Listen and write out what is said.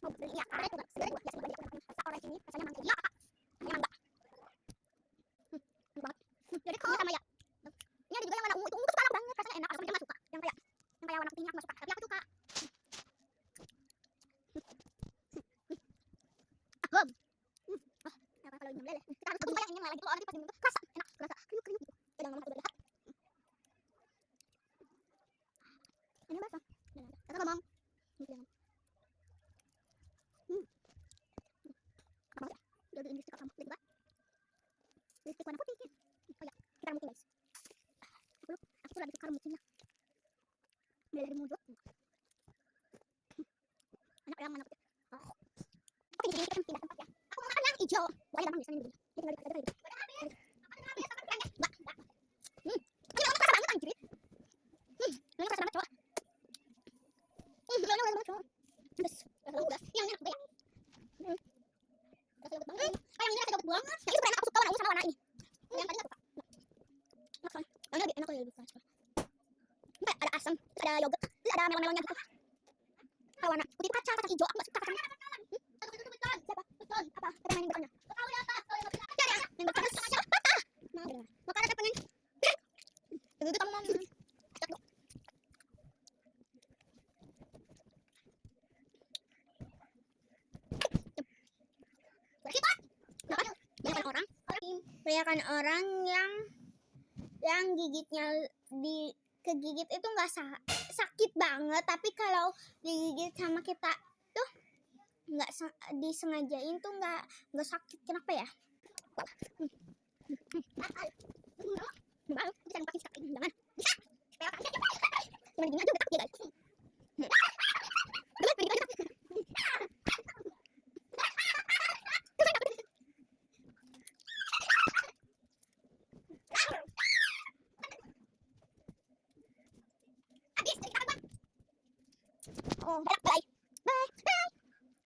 Iya, ada itu segala buat biasa banget. Rasa orange ini rasanya mangga. Iya, ini mangga. Enak banget. Jadi kalau sama ya. Ini ada juga yang warna ungu. Itu ungu tuh suka banget. Rasanya enak. Aku nggak suka. Yang kayak warna putihnya aku nggak suka. Tapi aku suka. Kalau ini meleleh. Kita harus coba yang ini meleleh. Kalau orang pas minum tuh kerasa enak. Kerasa kriuk-kriuk gitu. Jangan ngomong satu lihat. Ini basah. Kakak ngomong. Apa ya? Jadi ini suka kamu. Lihat ba? Lipstick warna putih. Oh ya, kita remutin guys. Aku tuh lagi suka remutinnya. Meleleh di mulut. Enak yang mana putih. Oke, jadi kita pindah tempat ya. Aku mau makan yang hijau. Boleh gampang biasanya begini. Ini tinggal dikasih aja. Ini orang kerasa banget anjir. Ini kerasa banget cowok. Ini kerasa banget cowok. Terus, udah. Yang ini enak ya. Rasa yogurt banget. Yang ini rasa yogurt banget. Yang itu enak, aku suka warna ungu sama warna ini. Yang tadi aku suka. Enak kan? Yang ini lebih enak lebih suka. Ini ada asam, ada yogurt, terus ada melon-melonnya gitu. Kalau warna putih kacang, kacang hijau, aku nggak suka kacangnya. Siapa? Beton. Apa? Kita mainin betonnya. Tahu ya, Pak. Kalau yang beton. Ya, ya. Main beton. Patah. Mau dengar. Makan ada pengen. Itu kamu mau minum. Acak dong. Kebanyakan orang yang gigitnya kegigit itu nggak sakit banget, tapi kalau digigit sama kita tuh nggak disengajain tuh nggak sakit. Kenapa ya? Jangan pakai sakit, jangan. Bisa. Cuman gini aja udah takut ya guys. Oh, enak guys.